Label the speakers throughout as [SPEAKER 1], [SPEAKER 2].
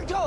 [SPEAKER 1] बैठो।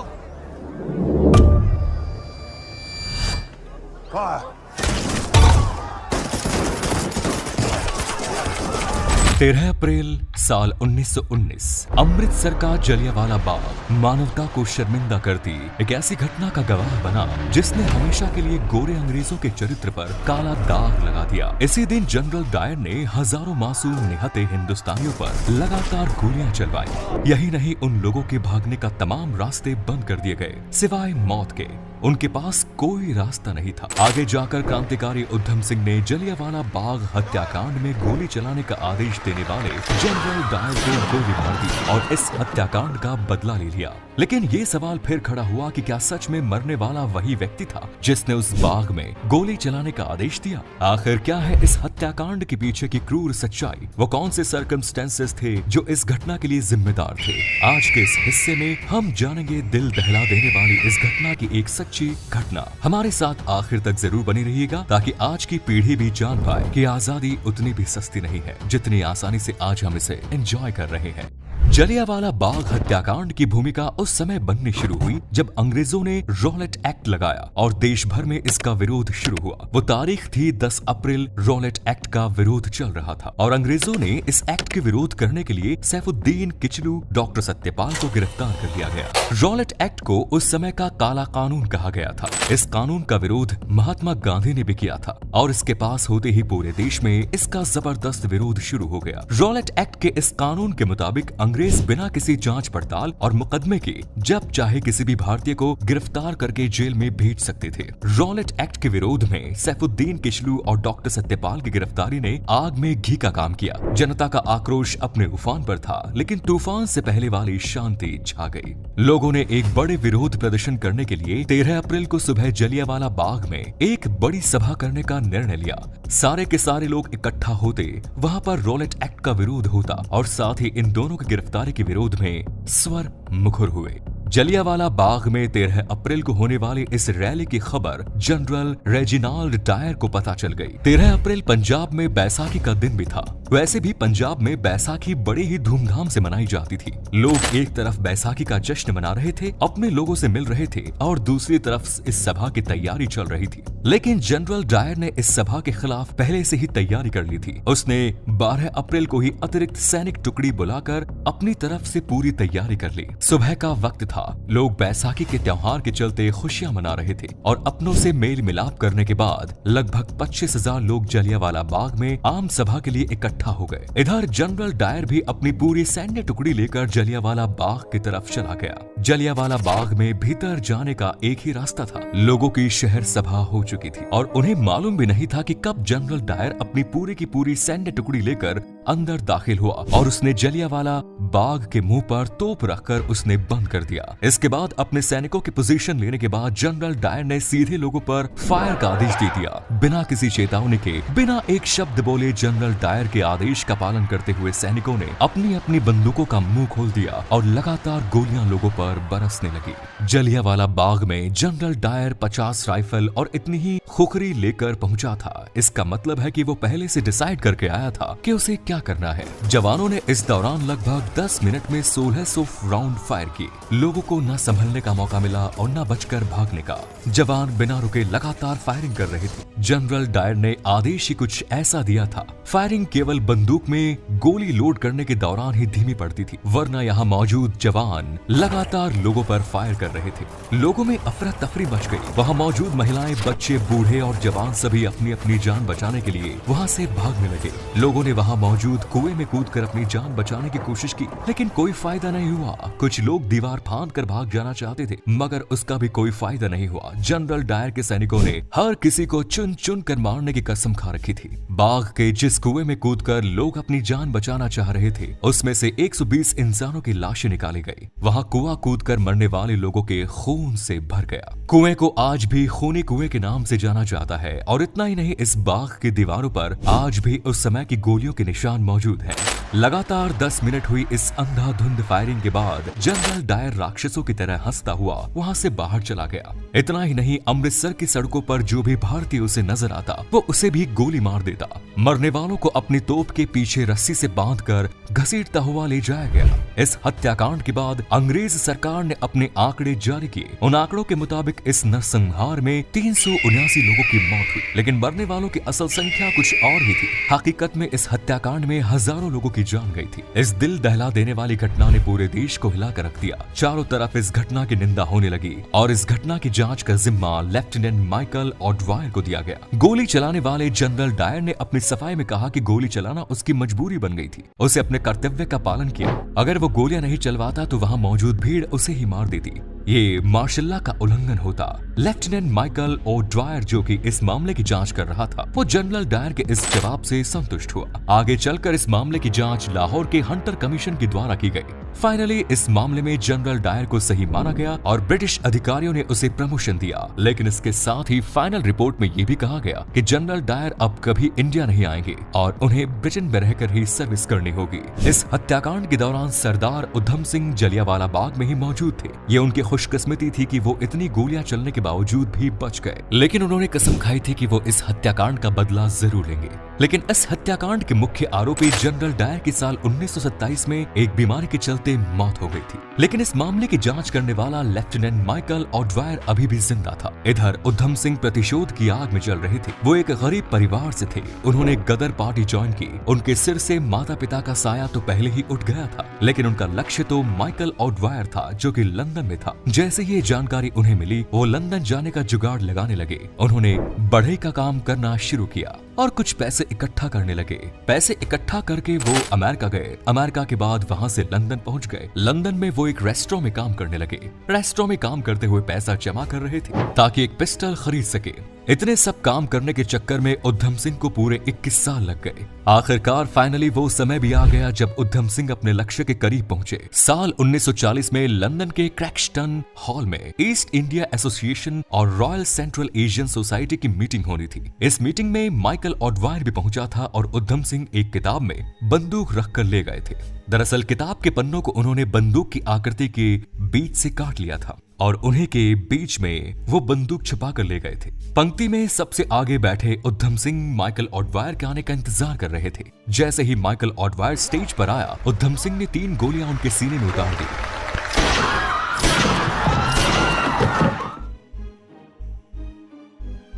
[SPEAKER 2] 13 अप्रैल साल 1919 अमृतसर का जलियांवाला बाग मानवता को शर्मिंदा करती एक ऐसी घटना का गवाह बना जिसने हमेशा के लिए गोरे अंग्रेजों के चरित्र पर काला दाग लगा दिया। इसी दिन जनरल डायर ने हजारों मासूम निहत्थे हिंदुस्तानियों पर लगातार गोलियां चलवाई। यही नहीं, उन लोगों के भागने का तमाम रास्ते बंद कर दिए गए सिवाय मौत के। उनके पास कोई रास्ता नहीं था। आगे जाकर क्रांतिकारी उधम सिंह ने जलियांवाला बाग हत्याकांड में गोली चलाने का आदेश देने वाले जनरल डायर को गोली मार दी और इस हत्याकांड का बदला ले लिया। लेकिन ये सवाल फिर खड़ा हुआ कि क्या सच में मरने वाला वही व्यक्ति था जिसने उस बाग में गोली चलाने का आदेश दिया? आखिर क्या है इस हत्याकांड के पीछे की क्रूर सच्चाई? वो कौन से सर्कमस्टेंसेस थे जो इस घटना के लिए जिम्मेदार थे? आज के इस हिस्से में हम जानेंगे दिल दहला देने वाली इस घटना की एक सच्ची घटना। हमारे साथ आखिर तक जरूर बने रहिएगा ताकि आज की पीढ़ी भी जान पाए कि आजादी उतनी भी सस्ती नहीं है जितनी आसानी से आज हम इसे एंजॉय कर रहे हैं। जलियांवाला बाग हत्याकांड की भूमिका उस समय बननी शुरू हुई जब अंग्रेजों ने रॉलेट एक्ट लगाया और देश भर में इसका विरोध शुरू हुआ। वो तारीख थी 10 अप्रैल। रॉलेट एक्ट का विरोध चल रहा था और अंग्रेजों ने इस एक्ट के विरोध करने के लिए सैफुद्दीन किचलू, डॉक्टर सत्यपाल को गिरफ्तार कर लिया गया। रॉलेट एक्ट को उस समय का काला कानून कहा गया था। इस कानून का विरोध महात्मा गांधी ने भी किया था और इसके पास होते ही पूरे देश में इसका जबरदस्त विरोध शुरू हो गया। रॉलेट एक्ट के इस कानून के मुताबिक अंग्रेज बिना किसी जांच पड़ताल और मुकदमे के जब चाहे किसी भी भारतीय को गिरफ्तार करके जेल में भेज सकते थे। रॉलेट एक्ट के विरोध में सैफुद्दीन किचलू और डॉक्टर सत्यपाल की गिरफ्तारी ने आग में घी का काम किया। जनता का आक्रोश अपने उफान पर था, लेकिन तूफान से पहले वाली शांति छा गई। लोगों ने एक बड़े विरोध प्रदर्शन करने के लिए 13 अप्रैल को सुबह जलियांवाला बाग में एक बड़ी सभा करने का निर्णय लिया। सारे के सारे लोग इकट्ठा होते, वहाँ पर रॉलेट एक्ट का विरोध होता और साथ ही इन दोनों की गिरफ्तारी के विरोध में स्वर मुखर हुए। जलियांवाला बाग में 13 अप्रैल को होने वाली इस रैली की खबर जनरल रेजिनाल्ड डायर को पता चल गई। 13 अप्रैल पंजाब में बैसाखी का दिन भी था। वैसे भी पंजाब में बैसाखी बड़ी ही धूमधाम से मनाई जाती थी। लोग एक तरफ बैसाखी का जश्न मना रहे थे, अपने लोगों से मिल रहे थे और दूसरी तरफ इस सभा की तैयारी चल रही थी। लेकिन जनरल डायर ने इस सभा के खिलाफ पहले से ही तैयारी कर ली थी। उसने 12 अप्रैल को ही अतिरिक्त सैनिक टुकड़ी बुलाकर अपनी तरफ से पूरी तैयारी कर ली। सुबह का वक्त था। लोग बैसाखी के त्योहार के चलते खुशियां मना रहे थे और अपनों से मेल मिलाप करने के बाद लगभग 25,000 लोग जलियांवाला बाग में आम सभा के लिए इकट्ठा हो गए। इधर जनरल डायर भी अपनी पूरी सैन्य टुकड़ी लेकर जलियांवाला बाग की तरफ चला गया। जलियांवाला बाग में भीतर जाने का एक ही रास्ता था। लोगों की शहर सभा हो चुकी थी और उन्हें मालूम भी नहीं था कि कब जनरल डायर अपनी पूरी की पूरी सैन्य टुकड़ी लेकर अंदर दाखिल हुआ और उसने जलियांवाला बाग के मुंह पर तोप रखकर उसने बंद कर दिया। इसके बाद अपने सैनिकों की पोजीशन लेने के बाद जनरल डायर ने सीधे लोगों पर फायर का आदेश दे दिया। बिना किसी चेतावनी के, बिना एक शब्द बोले जनरल डायर के आदेश का पालन करते हुए सैनिकों ने अपनी अपनी बंदूकों का मुंह खोल दिया और लगातार गोलियां लोगों पर बरसने लगी। जलियांवाला बाग में जनरल डायर 50 राइफल और इतनी ही खुखरी लेकर पहुंचा था। इसका मतलब है कि वो पहले से डिसाइड करके आया था कि उसे क्या करना है। जवानों ने इस दौरान लगभग 10 मिनट में 1600 राउंड फायर किए। लोगों को न संभलने का मौका मिला और न बचकर भागने का। जवान बिना रुके लगातार फायरिंग कर रहे थे। जनरल डायर ने आदेश ही कुछ ऐसा दिया था। फायरिंग केवल बंदूक में गोली लोड करने के दौरान ही धीमी पड़ती थी, वरना यहाँ मौजूद जवान लगातार लोगों पर फायर कर रहे थे। लोगों में अफरा तफरी मच गई। वहाँ मौजूद महिलाएं, बच्चे, बूढ़े और जवान सभी अपनी अपनी जान बचाने के लिए वहाँ से भागने लगे। लोगों ने वहाँ मौजूद कुएं में कूदकर अपनी जान बचाने की कोशिश की, लेकिन कोई फायदा नहीं हुआ। कुछ लोग दीवार फांद कर भाग जाना चाहते थे, मगर उसका भी कोई फायदा नहीं हुआ। जनरल डायर के सैनिकों ने हर किसी को चुन चुन कर मारने की कसम खा रखी थी। बाग के जिस कुएं में कूदकर लोग अपनी जान बचाना चाह रहे थे, उसमें से 120 इंसानों की लाशें निकाली गई। वहाँ कुआं कूदकर मरने वाले लोगों के खून से भर गया। कुएं को आज भी खूनी कुएं के नाम से जाना जाता है और इतना ही नहीं, इस बाग की दीवारों पर आज भी उस समय की गोलियों के निशान निशान मौजूद हैं। लगातार 10 मिनट हुई इस अंधाधुंध फायरिंग के बाद जनरल डायर राक्षसों की तरह हंसता हुआ वहां से बाहर चला गया। इतना ही नहीं, अमृतसर की सड़कों पर जो भी भारतीय उसे नजर आता वो उसे भी गोली मार देता। मरने वालों को अपनी तोप के पीछे रस्सी से बांधकर घसीटता हुआ ले जाया गया। इस हत्याकांड के बाद अंग्रेज सरकार ने अपने आंकड़े जारी किए। उन आंकड़ों के मुताबिक इस नरसंहार में 379 लोगों की मौत हुई, लेकिन मरने वालों की असल संख्या कुछ और ही थी। हकीकत में इस हत्याकांड में हजारों लोगों की जान गई थी। इस दिल दहला देने वाली घटना ने पूरे देश को हिला कर रख दिया। चारों तरफ इस घटना की निंदा होने लगी और इस घटना की जांच का जिम्मा लेफ्टिनेंट माइकल ऑडवायर को दिया गया। गोली चलाने वाले जनरल डायर ने अपनी सफाई में कहा कि गोली चलाना उसकी मजबूरी बन गई थी। उसे अपने कर्तव्य का पालन किया। अगर वो गोलियां नहीं चलवाता तो वहां मौजूद भीड़ उसे ही मार देती। ये मार्शल लॉ का उल्लंघन होता। लेफ्टिनेंट माइकल ऑडवायर, जो कि इस मामले की जांच कर रहा था, वो जनरल डायर के इस जवाब से संतुष्ट हुआ। आगे चलकर इस मामले की जांच लाहौर के हंटर कमीशन के द्वारा की गई। फाइनली इस मामले में जनरल डायर को सही माना गया और ब्रिटिश अधिकारियों ने उसे प्रमोशन दिया। लेकिन इसके साथ ही फाइनल रिपोर्ट में ये भी कहा गया कि जनरल डायर अब कभी इंडिया नहीं आएंगे और उन्हें ब्रिटेन में रहकर ही सर्विस करनी होगी। इस हत्याकांड के दौरान सरदार उधम सिंह जलियांवाला बाग में ही मौजूद थे। ये उनकी खुशकिस्मती थी कि वो इतनी गोलियां चलने के बावजूद भी बच गए, लेकिन उन्होंने कसम खाई थी कि वो इस हत्याकांड का बदला जरूर लेंगे। लेकिन इस हत्याकांड के मुख्य आरोपी जनरल डायर की साल 1927 में एक बीमारी के चलते मौत हो गई थी। लेकिन इस मामले की जांच करने वाला लेफ्टिनेंट माइकल ऑडवायर अभी भी जिंदा था। इधर उधम सिंह प्रतिशोध की आग में जल रहे थे। वो एक गरीब परिवार से थे। उन्होंने गदर पार्टी ज्वाइन की। उनके सिर से माता पिता का साया तो पहले ही उठ गया था, लेकिन उनका लक्ष्य तो माइकल ऑडवायर था, जो कि लंदन में था। जैसे ये जानकारी उन्हें मिली, वो लंदन जाने का जुगाड़ लगाने लगे। उन्होंने बढ़ई का काम करना शुरू किया और कुछ पैसे इकट्ठा करने लगे। पैसे इकट्ठा करके वो अमेरिका गए। अमेरिका के बाद वहां से लंदन पहुंच गए। लंदन में वो एक रेस्टोरेंट में काम करने लगे। रेस्टोरेंट में काम करते हुए पैसा जमा कर रहे थे ताकि एक पिस्टल खरीद सके। इतने सब काम करने के चक्कर में उधम सिंह को पूरे 21 साल लग गए। आखिरकार फाइनली वो समय भी आ गया जब उधम सिंह अपने लक्ष्य के करीब पहुंचे। साल 1940 में लंदन के क्रैक्सटन हॉल में ईस्ट इंडिया एसोसिएशन और रॉयल सेंट्रल एशियन सोसाइटी की मीटिंग होनी थी। इस मीटिंग में माइकल ऑडवायर भी पहुंचा था और उधम सिंह एक किताब में बंदूक रखकर ले गए थे। दरअसल किताब के पन्नों को उन्होंने बंदूक की आकृति के बीच से काट लिया था और उन्हीं के बीच में वो बंदूक छुपा कर ले गए थे। पंक्ति में सबसे आगे बैठे उधम सिंह माइकल ऑडवायर के आने का इंतजार कर रहे थे। जैसे ही माइकल ऑडवायर स्टेज पर आया, उधम सिंह ने 3 गोलियां उनके सीने में उतार दी।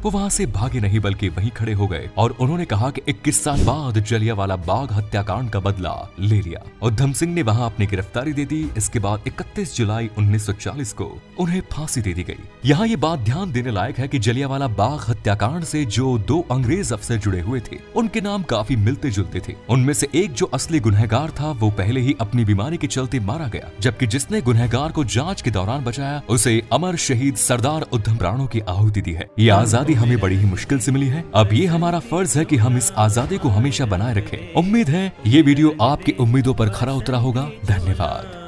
[SPEAKER 2] वो वहां से भागे नहीं बल्कि वहीं खड़े हो गए और उन्होंने कहा कि 21 साल बाद जलियांवाला बाग हत्याकांड का बदला ले लिया। उधम सिंह ने वहां अपनी गिरफ्तारी दे दी। इसके बाद 31 जुलाई 1940 को उन्हें फांसी दे दी गई। यहाँ ये बात ध्यान देने लायक है कि जलियांवाला बाग हत्याकांड से जो 2 अंग्रेज अफसर जुड़े हुए थे, उनके नाम काफी मिलते जुलते थे। उनमें से एक जो असली गुनहगार था वो पहले ही अपनी बीमारी के चलते मारा गया, जबकि जिसने गुनहगार को जांच के दौरान बचाया उसे अमर शहीद सरदार उधम प्राणों की आहुति दी है। ये आजादी हमें बड़ी ही मुश्किल से मिली है। अब ये हमारा फर्ज है कि हम इस आजादी को हमेशा बनाए रखें। उम्मीद है ये वीडियो आपकी उम्मीदों पर खरा उतरा होगा। धन्यवाद।